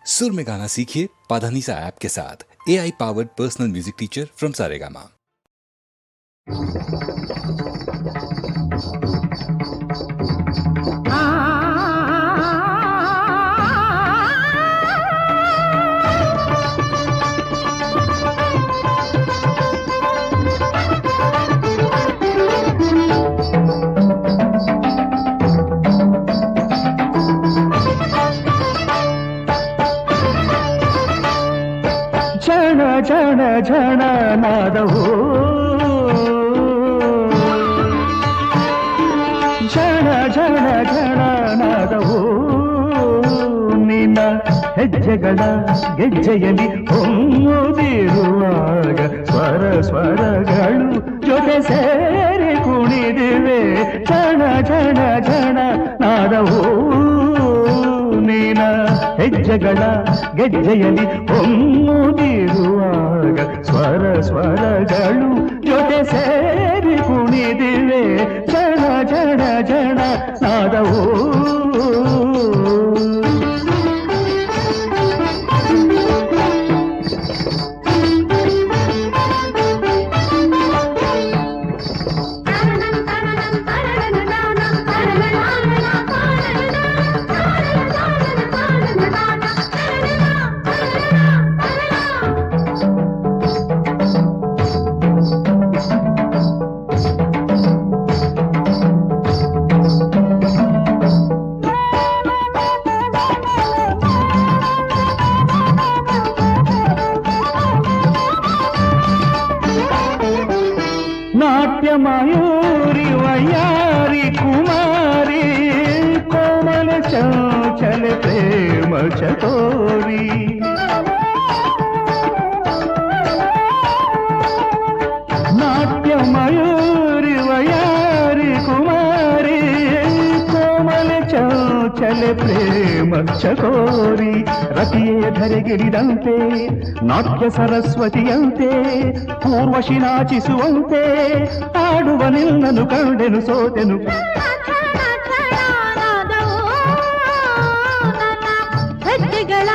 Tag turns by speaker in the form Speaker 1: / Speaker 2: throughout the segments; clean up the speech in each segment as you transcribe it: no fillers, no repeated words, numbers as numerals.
Speaker 1: सुर में गाना सीखिए पाधानीसा ऐप के साथ। AI powered personal music teacher from Saregama.
Speaker 2: ಝಣ ಝಣ ನಾದವು ಝಣ ಝಣ ಝಣ ನಾದವು ನಿನ್ನ ಹೆಜ್ಜೆಗಳ ಗೆಜ್ಜೆಯಲ್ಲಿ ಹೊಮ್ಮುತ್ತಿರುವಾಗ ಸ್ವರ ಸ್ವರಗಳು ಜೊತೆ ಸೇರಿ ಕುಣಿದಿವೆ. ಝಣ ಝಣ ಝಣ ನಾದವು ನೀನ ಹೆಜ್ಜೆಗಳ ಗೆಜ್ಜೆಯಲ್ಲಿ ಹೊಮ್ಮುತ್ತಿರುವಾಗ ಸ್ವರ ಸ್ವರಗಳು ಜೊತೆ ಸೇರಿ ಕುಣಿದಿವೆ. ಜನ ಜನ ಜನ ನಾದವು मयूरी वयारी कुमारी कोमल चंचल प्रेम चतोरी नाट्य मयूरी वयारी कुमारी कोमल चंचल प्रेम चकोरी ರತಿಯೇ ಧರೆಗಿಳಿದಂತೆ ನಾಟ್ಯ ಸರಸ್ವತಿಯಂತೆ ಪೂರ್ವಶಿ ನಾಚಿಸುವಂತೆ ಆಡುವ ನಿನ್ನನು ಕಂಡೆನು ಸೋತೆನು.
Speaker 3: ಹೆಜ್ಜೆಗಳ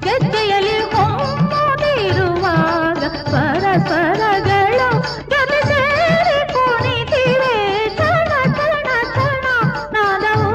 Speaker 3: ಗೆಜ್ಜೆಯಲ್ಲಿ ಹೊಮ್ಮುತ್ತಿರುವಾಗ ಸ್ವರ ಸ್ವರಗಳು ಜೊತೆ ಸೇರಿ ಕುಣಿತಿವೆ. ಚಣ ಚಣ ಚಣ ನಾದವು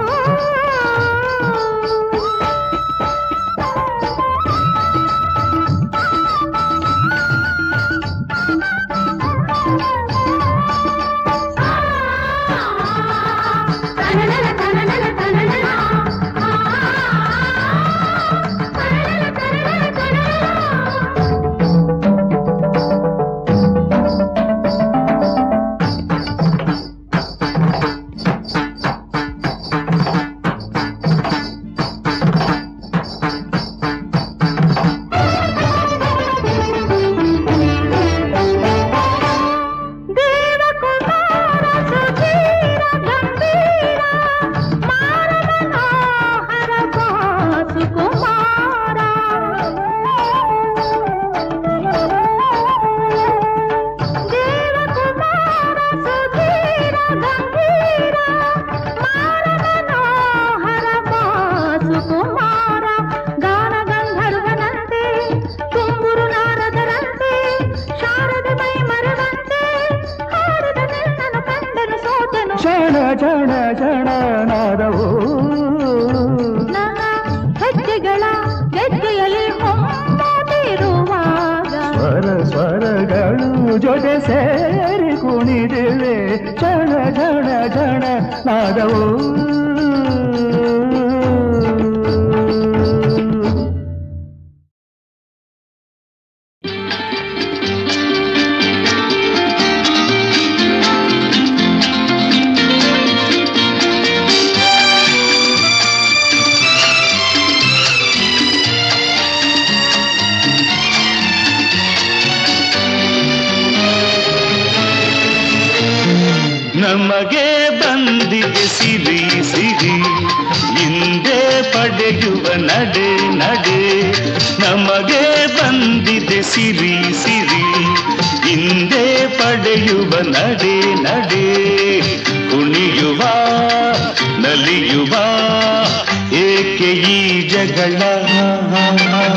Speaker 2: ಜಣ ಜಣ ಜಣ ನಾದವು
Speaker 3: ಹೆಜ್ಜೆಗಳ ಗೆಜ್ಜೆಯಲ್ಲಿ ಹೊಮ್ಮುತ್ತಿರುವಾಗ
Speaker 2: ಸ್ವರ ಸ್ವರಗಳು ಜೊತೆ ಸೇರಿ ಕುಣಿದಿವೆ. ಜಣ ಜಣ ಜಣ ನಾದವು ನಮಗೆ ಬಂದಿದೆ ಸಿರಿ ಸಿರಿ ಹಿಂದೆ ಪಡೆಯುವ ನಡೆ ನಡೆ. ನಮಗೆ ಬಂದಿದೆ ಸಿರಿ ಸಿರಿ ಹಿಂದೆ ಪಡೆಯುವ ನಡೆ ನಡೆ. ಕುಣಿಯುವ ನಲಿಯುವ ಏಕೆ ಈ ಜಗಳ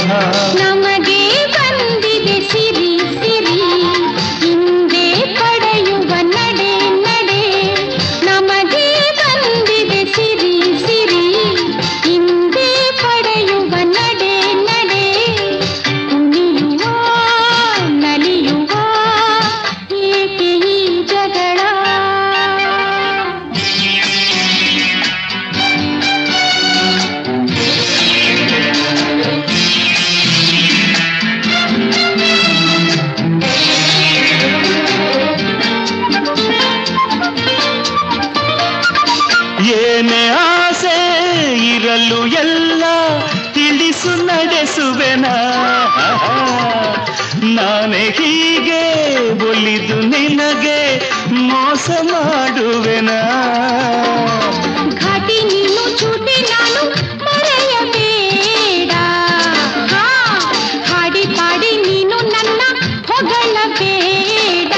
Speaker 3: ನಮಗೆ ಬಂದಿದೆ ಸಿರಿ ಸಿರಿ ಹಿಂದೆ ಪಡೆಯುವ ನಡೆ ನಡೆ ನಮಗೆ ಬಂದಿದೆ ಸಿರಿ ಸಿರಿ ಹಿಂದೆ ಪಡೆಯುವ ನಡೆ ನಡೆ ಕುಣಿಯುವ ನಲಿಯುವ ಏಕೆ ಈ ಜಗಳ
Speaker 2: ಏನೇ ಆಸೆ ಇರಲು ಎಲ್ಲ ತಿಳಿಸು ನಡೆಸುವೆನ ನಾನೇ ಹೀಗೆ ಒಲಿದು ನಿನಗೆ ಮೋಸ ಮಾಡುವೆನ
Speaker 3: ಘಾಟಿ ನೀನು ಚೂಟಿ ನಾನು ಮರೆಯಬೇಡ ಹಾಡಿ ಪಾಡಿ ನೀನು ನನ್ನ ಹೊಗಳಬೇಡ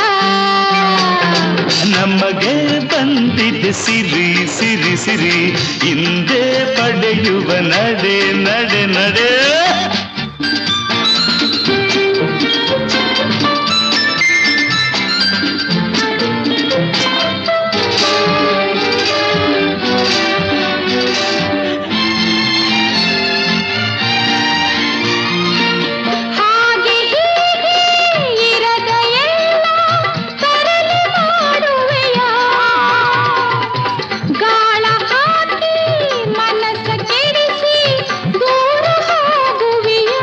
Speaker 2: ನಮಗೆ ಬಂದಿದೆ ಸಿರಿ ಸಿರಿ ಸಿರಿ ಹಿಂದೆ ಪಡೆಯುವ ನಡೆ ನಡೆ ನಡೆ
Speaker 3: ಹಾಗೆ ಹೀಗೆ ಇರದ ಎಲ್ಲ ತರಲೆ ಮಾಡುವೆಯ ಗಾಳ ಹಾಕಿ ಮನಸ್ಸ ಕೆಡಿಸಿ ದೂರ ಹೋಗುವೆಯ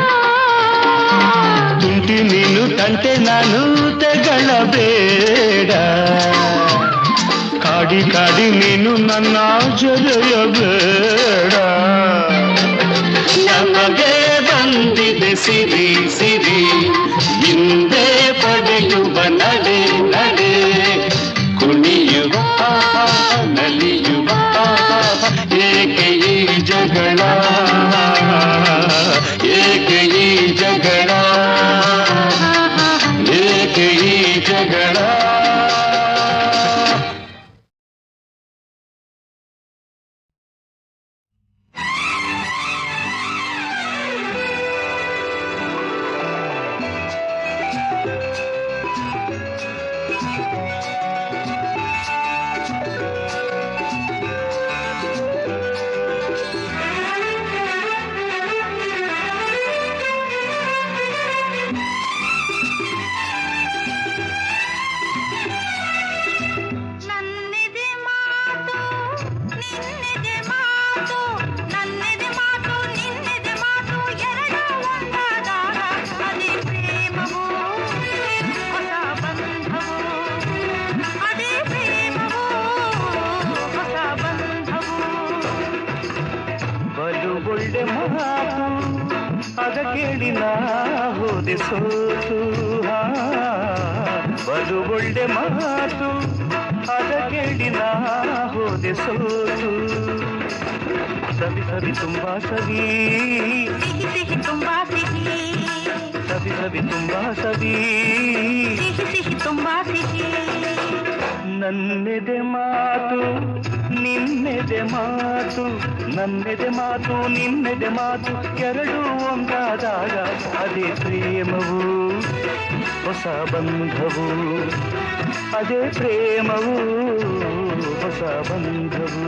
Speaker 2: ತುಂಟಿ ನೀನು ತಂಟೆ ನಾನು ತಗಳಬೇಡ ಕಾಡಿ ಕಾಡಿ ನೀನು ನನ್ನ ಜೊರೆಯಬೇಡ ನಮಗೆ ಬಂದಿದೆ ಸಿರಿ ಸಿರಿ ಹಿಂದೆ ಪಡೆಯುವ ನಡೆ ನಡೆ ಕುಣಿಯುವ ನಲಿಯುವ ಏಕೆ ಈ ಜಗಳ ಏಕೆ ಈ ಜಗಳ ಏಕೆ ಈ ಜಗಳ
Speaker 3: ನನ್ನಿದೆ ಮಾತು ನಿನ್ನಿದೆ ಮಾತು ನನ್ನಿದೆ ಮಾತು ನಿನ್ನಿದೆ ಮಾತು ಎರಡು ಒಂದಾದಾಗ ಅದೇ ಪ್ರೇಮವು ಹೊಸ ಬಂಧವು ಅದೇ ಪ್ರೇಮವು ಹೊಸ ಬಂಧವು
Speaker 2: ಬಲು ಒಳ್ಳೆ ಮಾತು ಅದ ಕೇಳಿ ನಾ ಹೋದೆ ಸೋತು ಬಲು ಒಳ್ಳೆ ಮಾತು ಅದ ಕೇಳಿ ನಾ ಹೋದೆ ಸೋತು ಸವಿ ಸವಿ ತುಂಬಾ ಸವಿ
Speaker 3: ಸಿಹಿ ಸಿಹಿ ತುಂಬಾ ಸಿಹಿ
Speaker 2: ಸವಿ ಸವಿ ತುಂಬಾ ಸವಿ
Speaker 3: ಸಿಹಿ ಸಿಹಿ ತುಂಬಾ ಸಿಹಿ
Speaker 2: ನನ್ನೆದೆ ಮಾತು ನಿನ್ನೆದೆ ಮಾತು ನನ್ನೆದೆ ಮಾತು ನಿನ್ನೆದೆ ಮಾತು ಎರಡು ಒಂದಾದಾಗ ಅದೇ ಪ್ರೇಮವು ಹೊಸ ಬಂಧವು ಅದೇ ಪ್ರೇಮವು ಹೊಸ ಬಂಧವು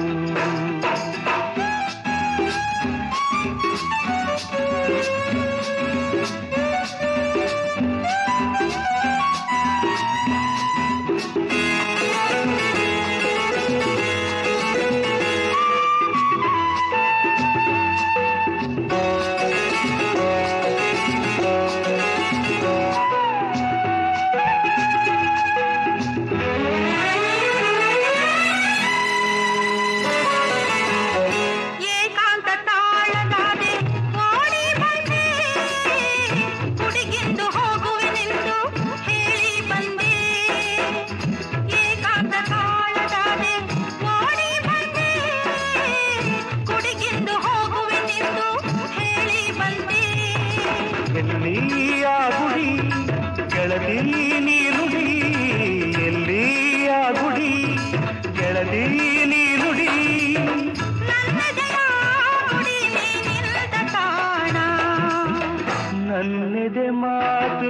Speaker 2: ನನ್ನೆದೆ ಮಾತು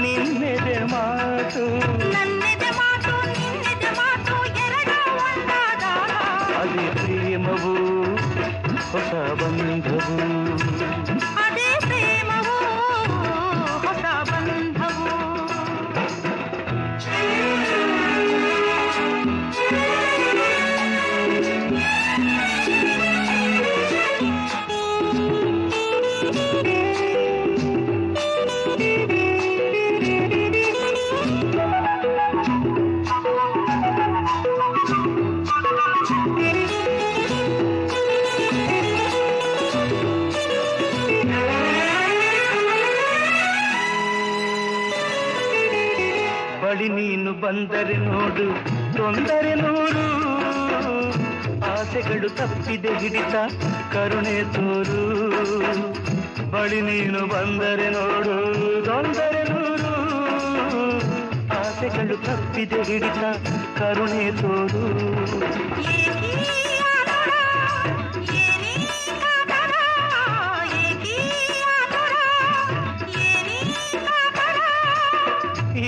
Speaker 2: ನಿನ್ನೆದೆ ಮಾತು
Speaker 3: ನನ್ನೆದೆ ಮಾತು ನಿನ್ನೆದೆ ಮಾತು ಎರಡು ಒಂದಾದಾಗ
Speaker 2: ಅದೇ ಪ್ರೇಮವು ಹೊಸ ಬಂಧವು
Speaker 3: ಅದೇ ಪ್ರೇಮವು ಹೊಸ ಬಂಧವು.
Speaker 2: ಬಳಿ ನೀನು ಬಂದರೆ ನೋಡು ತೊಂದರೆ ನೂರು ಆಸೆಗಳು ತಪ್ಪಿದೆ ಹಿಡಿತ ಕರುಣೆ ತೋರು ಬಳಿ ನೀನು ಬಂದರೆ ನೋಡು ತೊಂದರೆ ನೂರು ಆಸೆಗಳು ತಪ್ಪಿದೆ ಹಿಡಿತ ಕರುಣೆ ತೋರು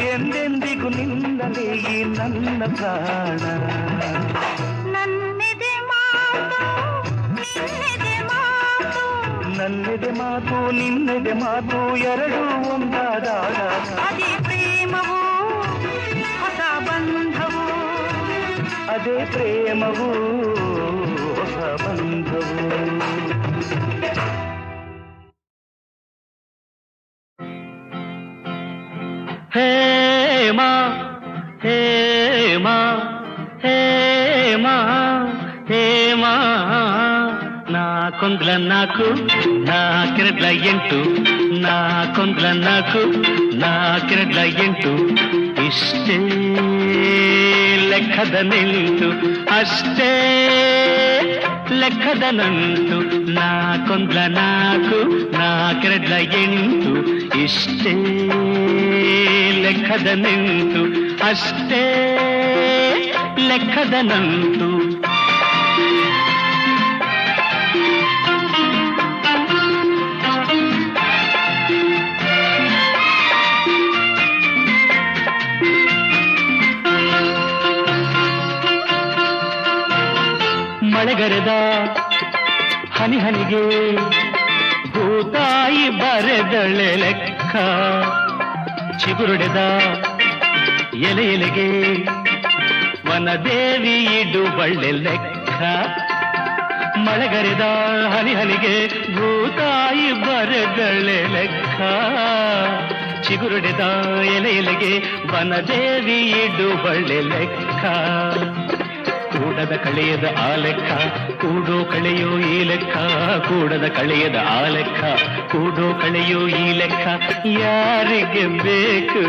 Speaker 2: ಎಂದೆಂದಿಗೂ ನಿನ್ನಲೇ ಈ ನನ್ನ ಪ್ರಾಣ
Speaker 3: ನನ್ನೆದೆ ಮಾತು ನಿನ್ನೆದೆ ಮಾತು
Speaker 2: ನನ್ನೆದೆ ಮಾತು ನಿನ್ನೆದೆ ಮಾತು ಎರಡು ಒಂದಾದಾಗ
Speaker 3: ಅದೇ ಪ್ರೇಮವು ಹೊಸ ಬಂಧವು
Speaker 2: ಅದೇ ಪ್ರೇಮವು ಹೊಸ ಬಂಧವು. ಹೇಮ ಹೇಮ ಹೇಮ ಹೇಮ నాకొందల నాకు నాకెరడ్ల ఎంటు నాకొందల నాకు నాకెరడ్ల ಎಂಟು ಇಷ್ಟೇ ಲೆಕ್ಕದ ನಿಂತು ಅಷ್ಟೇ ಲೆಕ್ಕದ ನಂಟು ನಾಕೊಂದಲ ನಾಕು ನಾಕೆರಡ್ಲ ಎಂಟು ಇಷ್ಟೇ ಲೆಕ್ಕದ ನಿಂತು ಅಷ್ಟೇ ಲೆಕ್ಕದ ನಂಟು ಮಳೆಗರೆದ ಹನಿ ಹನಿಗೆ ಭೂತಾಯಿ ಬರೆದಳೆ ಲೆಕ್ಕ ಚಿಗುರುಡೆದ ಎಲೆ ಎಲೆಗೆ ವನದೇವಿ ಇಡುವಳ್ಳೆ ಲೆಕ್ಕ ಮಳೆಗರೆದ ಹನಿ ಹನಿಗೆ ಭೂತಾಯಿ ಬರೆದಳೆ ಲೆಕ್ಕ ಚಿಗುರುಡೆದ ಎಲೆ ಎಲೆಗೆ ವನದೇವಿ ಇಡುವಳ್ಳೆ ಲೆಕ್ಕ ಕೂಡದ ಕಳೆಯದ ಆ ಲೆಕ್ಕ ಕೂಡೋ ಕಳೆಯೋ ಈ ಲೆಕ್ಕ ಕೂಡದ ಕಳೆಯದ ಆ ಲೆಕ್ಕ ಕೂಡೋ ಕಳೆಯೋ ಈ ಲೆಕ್ಕ ಯಾರಿಗೆ ಬೇಕು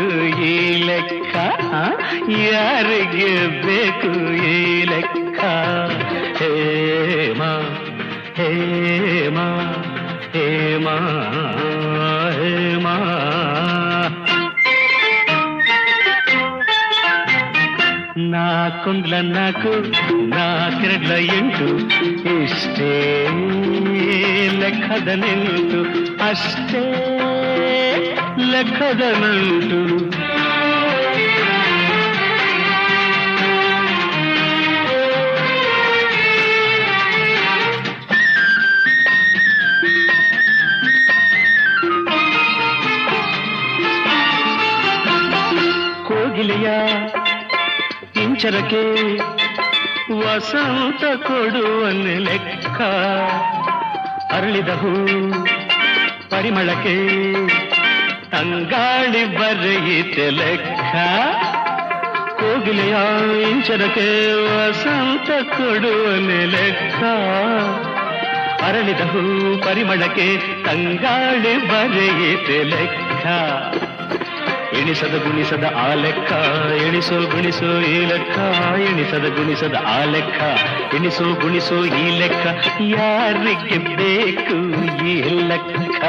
Speaker 2: ಈ ಲೆಕ್ಕ ಯಾರಿಗೆ ಬೇಕು ಈ ಲೆಕ್ಕ ಹೇಮ ಹೇಮ ಹೇಮ ಹೇಮ నాకొందల నాకు నాకెరడ్ల ಎಂಟು ಇಷ್ಟೇ ಲೆಕ್ಕದ ನಿಂಟು ಅಷ್ಟೇ ಲೆಕ್ಕದ ನಂಟು ಕೋಗಿಲೆಯ ಇಂಚರಕ್ಕೆ ವಸಂತ ಕೊಡುವನೆ ಲೆಕ್ಕ ಅರಳಿದ ಹೂ ಪರಿಮಳಕ್ಕೆ ತಂಗಾಳಿ ಬರೆಯಿತೆ ಲೆಕ್ಕ ಕೋಗಿಲೆಯ ಇಂಚರಕ್ಕೆ ವಸಂತ ಕೊಡುವನೆ ಲೆಕ್ಕ ಅರಳಿದ ಹೂ ಪರಿಮಳಕ್ಕೆ ತಂಗಾಳಿ ಬರೆಯಿತೆ ಲೆಕ್ಕ ಎಣಿಸದ ಗುಣಿಸದ ಆ ಲೆಕ್ಕ ಎಣಿಸೋ ಗುಣಿಸೋ ಈ ಲೆಕ್ಕ ಎಣಿಸದ ಗುಣಿಸದ ಆ ಲೆಕ್ಕ ಎಣಿಸೋ ಗುಣಿಸೋ ಈ ಲೆಕ್ಕ ಯಾರಿಗೆ ಬೇಕು ಈ ಲೆಕ್ಕ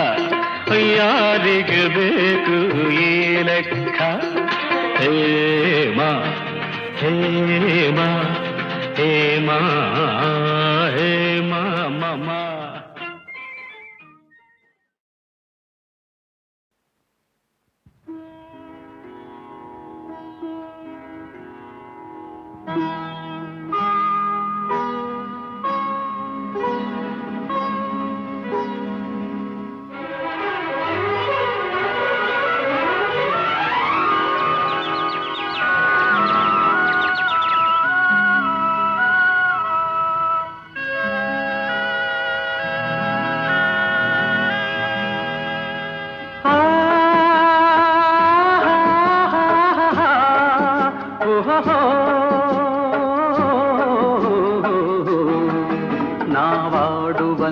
Speaker 2: ಯಾರಿಗೆ ಬೇಕು ಈ ಲೆಕ್ಕ ಹೇಮ ಹೇಮ ಹೇಮ ಹೇಮ ಮಮ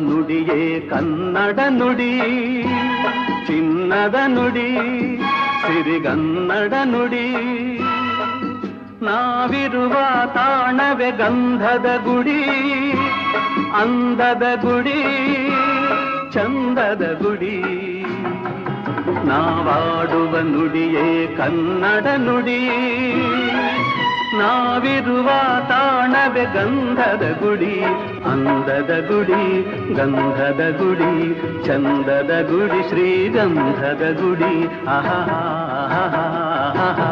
Speaker 2: ನುಡಿಯೇ ಕನ್ನಡ ನುಡಿ, ಚಿನ್ನದ ನುಡಿ, ಸಿರಿಗನ್ನಡ ನುಡಿ. ನಾವಿರುವ ತಾಣವೇ ಗಂಧದ ಗುಡಿ, ಅಂದದ ಗುಡಿ, ಚಂದದ ಗುಡಿ. ನಾವಾಡುವ ನುಡಿಯೇ ಕನ್ನಡ ನುಡಿ, ನಾವಿರುವ ತಾಣವೇ ಗಂಧದ ಗುಡಿ, ಅಂದದ ಗುಡಿ, ಗಂಧದ ಗುಡಿ, ಚಂದದ ಗುಡಿ, ಶ್ರೀಗಂಧದ ಗುಡಿ. ಆಹಾ ಆಹಾ ಆಹಾ ಆಹಾ.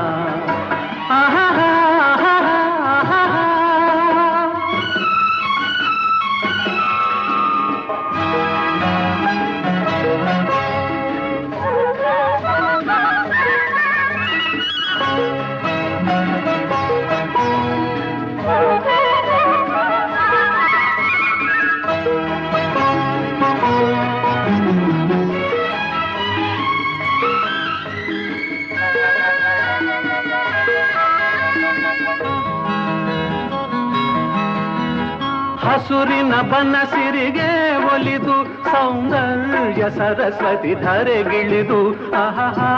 Speaker 2: ಹಸುರಿನ ಬನಸಿರಿಗೆ ಒಲಿದು ಸೌಂದರ್ಯ ಸರಸ್ವತಿ ಧರೆಗಿಳಿದು ಆಹಾ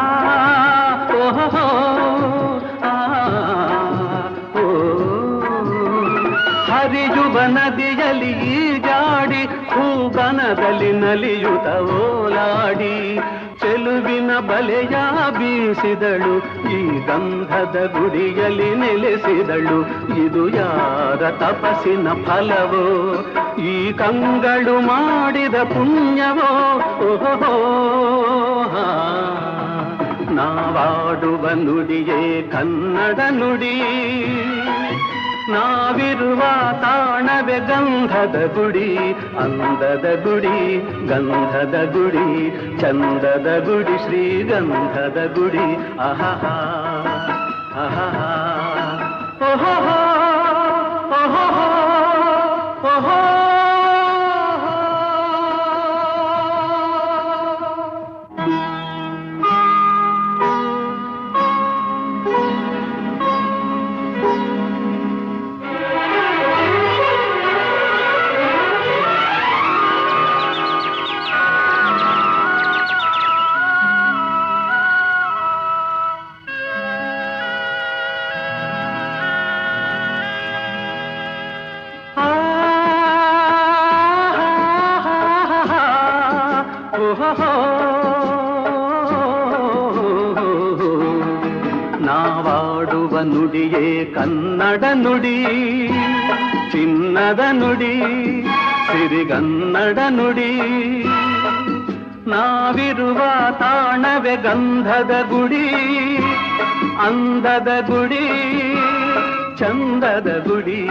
Speaker 2: ಓಹೋ ಓ ಹರಿಯುವ ನದಿಯಲ್ಲಿ ಈಜಾಡಿ ಹೂಗನದಲ್ಲಿ ನಲಿಯುತ ಓಲಾಡಿ ಚೆಲುವಿನ ಬಲೆಯ ಬೀಸಿದಳು, ಈ ಗಂಧದ ಗುಡಿಯಲ್ಲಿ ನೆಲೆಸಿದಳು. ಇದು ಯಾರ ತಪಸ್ಸಿನ ಫಲವೋ, ಈ ಕಂಗಳು ಮಾಡಿದ ಪುಣ್ಯವೋ. ಓಹೋ ನಾವಾಡುವ ನುಡಿಯೇ ಕನ್ನಡ ನುಡಿ, ನಾವಿರುವ ತಾಣವೇ ಗಂಧದ ಗುಡಿ, ಅಂದದ ಗುಡಿ, ಗಂಧದ ಗುಡಿ, ಚಂದದ ಗುಡಿ, ಶ್ರೀಗಂಧದ ಗುಡಿ. ಆಹಾ ಆಹಾ ಓಹೋ ಓಹೋ ಓಹೋ. ನಾವಾಡುವ ನುಡಿಯೇ ಕನ್ನಡ ನುಡಿ, ಚಿನ್ನದ ನುಡಿ, ಸಿರಿಗನ್ನಡ ನುಡಿ. ನಾವಿರುವ ತಾಣವೇ ಗಂಧದ ಗುಡಿ, ಅಂದದ ಗುಡಿ, ಚಂದದ ಗುಡಿ.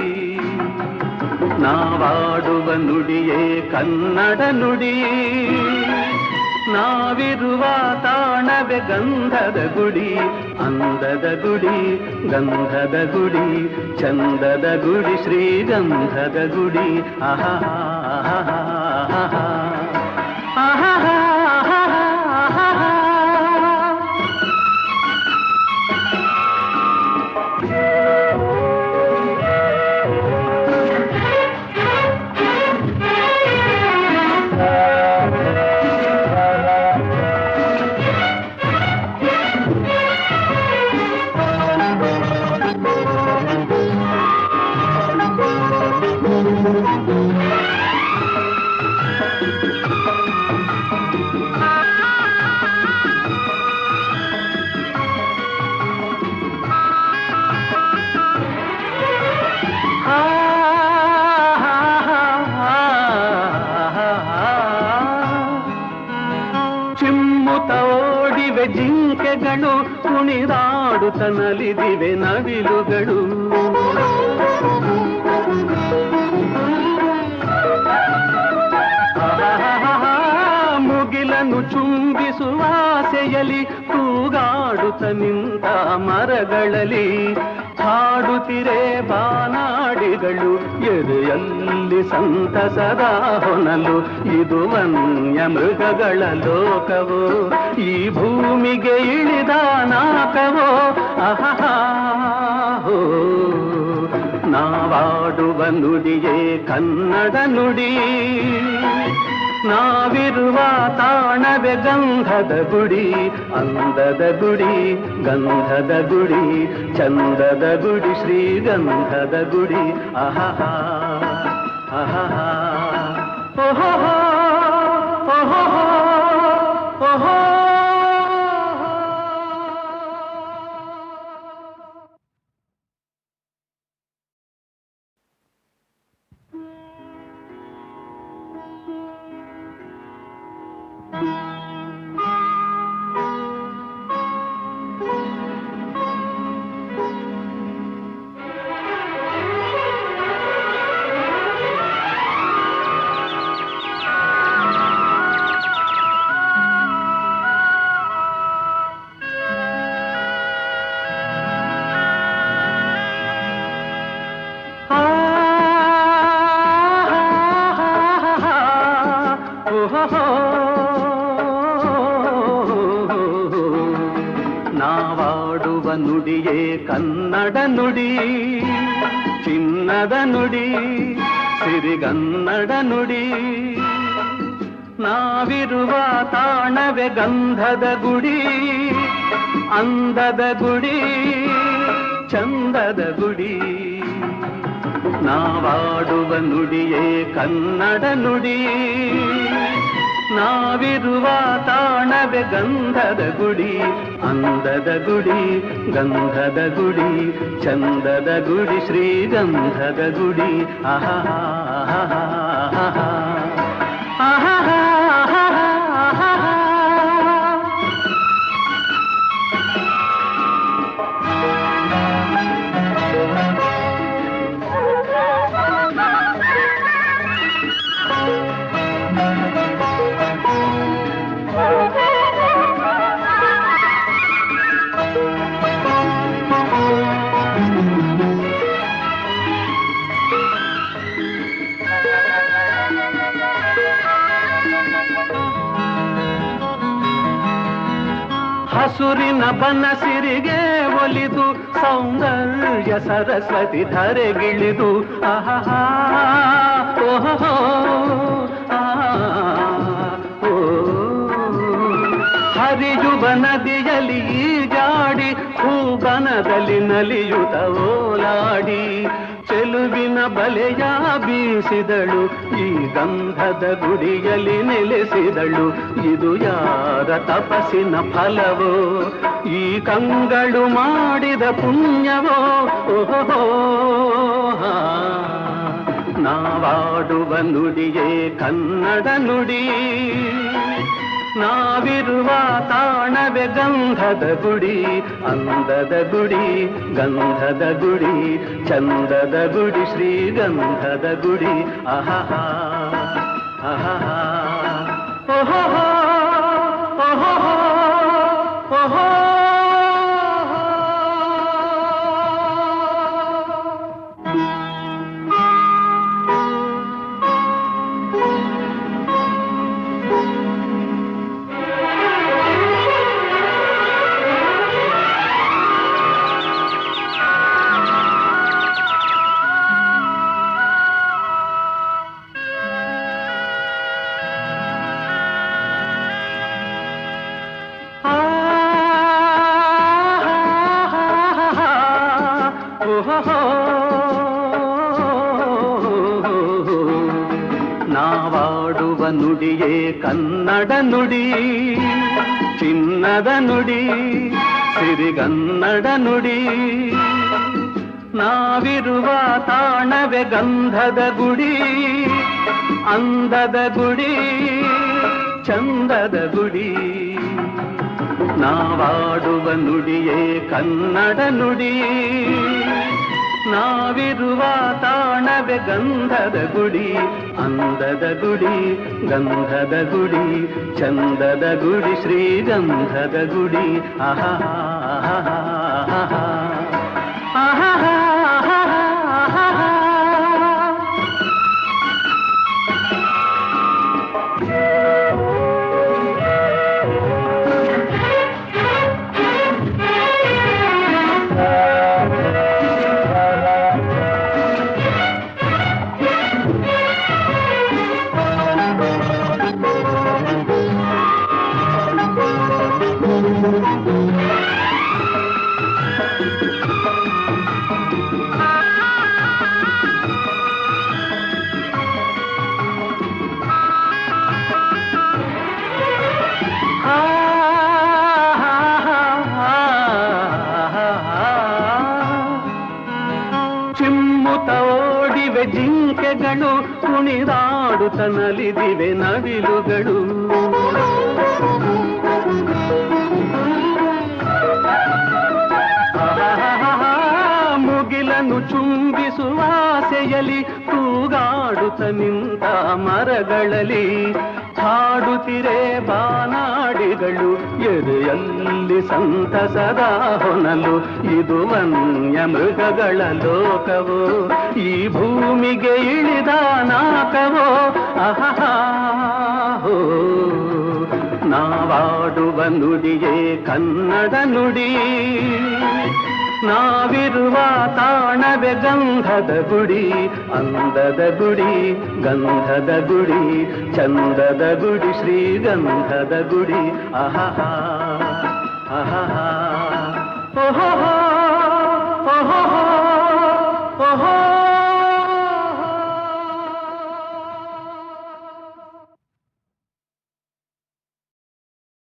Speaker 2: ನಾವಾಡುವ ನುಡಿಯೇ ಕನ್ನಡ ನುಡಿ, ನಾವಿರುವ ತಾಣವೇ ಗಂಧದ ಗುಡಿ, ಅಂದದ ಗುಡಿ, ಗಂಧದ ಗುಡಿ, ಚಂದದ ಗುಡಿ, ಶ್ರೀಗಂಧದ ಗುಡಿ. ಆಹಾ ಆಹಾ ಆಹಾ ಆಹಾ ಆಹಾ. ಚಿಮ್ಮುತ್ತ ಓಡಿವೆ ಜಿಂಕೆಗಳು, ಕುಣಿದಾಡುತ್ತ ನಲಿದಿವೆ ನವಿಲುಗಳು. ಮುಗಿಲನ್ನು ಚುಂಬಿಸುವ ಆಸೆಯಲ್ಲಿ ತೂಗಾಡುತ್ತ ನಿಂತ ಮರಗಳಲ್ಲಿ ಹಾಡುತ್ತಿರೆ ಬಾನಾಡಿಗಳು. ಎದೆಯಲ್ಲಿ ಸಂತಸದ ಹೊನಲು, ಇದು ವನ್ಯ ಮೃಗಗಳ ಲೋಕವೋ, ಈ ಭೂಮಿಗೆ ಇಳಿದ ನಾಕವೋ. ಆಹಾ ನಾವಾಡುವ ನುಡಿಯೇ ಕನ್ನಡ ನುಡಿ, ನಾವಿರುವ ತಾಣವೇ ಗಂಧದ ಗುಡಿ, ಅಂದದ ಗುಡಿ, ಗಂಧದ ಗುಡಿ, ಚಂದದ ಗುಡಿ, ಶ್ರೀಗಂಧದ ಗುಡಿ. ಆಹಾ ಆಹಾ ಓಹೋ ಓಹೋ ಓಹೋ. ನಾವಾಡುವ ನುಡಿಯೇ ಕನ್ನಡ ನುಡಿ, ಚಿನ್ನದ ನುಡಿ, ಸಿರಿಗನ್ನಡ ನುಡಿ. ನಾವಿರುವ ತಾಣವೇ ಗಂಧದ ಗುಡಿ, ಅಂದದ ಗುಡಿ, ಚಂದದ ಗುಡಿ. ನಾವಾಡುವ ನುಡಿಯೇ ಕನ್ನಡ ನುಡಿ, ನಾವಿರುವ ತಾಣವೇ ಗಂಧದ ಗುಡಿ, ಅಂದದ ಗುಡಿ, ಗಂಧದ ಗುಡಿ, ಚಂದದ ಗುಡಿ, ಶ್ರೀಗಂಧದ ಗುಡಿ. ಆಹಾ ಆಹಾ ಆಹಾ ಆಹಾ ಆಹಾ. ಹಸುರಿನ ಬನಸಿರಿಗೆ ಒಲಿದು ಸೌಂದರ್ಯ ಸರಸ್ವತಿ ಧರೆಗಿಳಿದು. ಆಹಾ ಓಹೋ ಓ. ಹರಿಯುವ ನದಿಯಲ್ಲಿ ಈಜಾಡಿ ಹೂಗನದಲ್ಲಿ ನಲಿಯುತ ಓಲಾಡಿ ಚೆಲುವಿನ ಬಲೆಯ ಬೀಸಿದಳು, ಈ ಗಂಧದ ಗುಡಿಯಲ್ಲಿ ನೆಲೆಸಿದಳು. ಇದು ಯಾರ ತಪಸ್ಸಿನ ಫಲವೋ, ಈ ಕಂಗಳು ಮಾಡಿದ ಪುಣ್ಯವೋ. ಓಹೋ ನಾವಾಡುವ ನುಡಿಯೇ ಕನ್ನಡ ನುಡಿ, ನಾವಿರುವ ತಾಣವೇ ಗಂಧದ ಗುಡಿ, ಅಂದದ ಗುಡಿ, ಗಂಧದ ಗುಡಿ, ಚಂದದ ಗುಡಿ, ಶ್ರೀಗಂಧದ ಗುಡಿ. ಆಹಾ ಆಹಾ ಓಹೋ ಓಹೋ ಓಹೋ. ನಾವಾಡುವ ನುಡಿಯೇ ಕನ್ನಡ ನುಡಿ, ಚಿನ್ನದ ನುಡಿ, ಸಿರಿಗನ್ನಡ ನುಡಿ. ನಾವಿರುವ ತಾಣವೇ ಗಂಧದ ಗುಡಿ, ಅಂದದ ಗುಡಿ, ಚಂದದ ಗುಡಿ. ನಾವಾಡುವ ನುಡಿಯೇ ಕನ್ನಡ ನುಡಿ, ನಾವಿರುವ ತಾಣವೇ ಗಂಧದ ಗುಡಿ, ಅಂದದ ಗುಡಿ, ಗಂಧದ ಗುಡಿ, ಚಂದದ ಗುಡಿ, ಶ್ರೀಗಂಧದ ಗುಡಿ. ಆಹಾ ಆಹಾ ಆಹಾ ಆಹಾ ಆಹಾ. ಗಿಳಿಗಳು ಕುಣಿದಾಡುತ್ತನಲಿದಿವೆ ನವಿಲುಗಳು. ಮುಗಿಲನ್ನು ಚುಂಬಿಸುವ ಆಸೆಯಲಿ ತೂಗಾಡುತ್ತ ನಿಂತ ಮರಗಳಲ್ಲಿ ಹಾಡುತ್ತಿರೆ ಬಾನಾಡಿಗಳು ಎದೆಯಲ್ಲಿ ಸಂತಸದ ಹೊನಲು. ಇದು ವನ್ಯ ಮೃಗಗಳ ಲೋಕವೋ ಈ ಭೂಮಿಗೆ ಇಳಿದ ನಾಕವೋ ಅಹಹಾ ಹೋ. ನಾವಾಡುವ ನುಡಿಯೇ ಕನ್ನಡ ನುಡಿ, ನಾವಿರುವ ತಾಣವೇ ಗಂಧದ ಗುಡಿ. ಅಂದದ ಗುಡಿ ಗಂಧದ ಗುಡಿ, ಚಂದದ ಗುಡಿ ಶ್ರೀಗಂಧದ ಗುಡಿ. ಅಹಹಾ ಅಹಹಾ.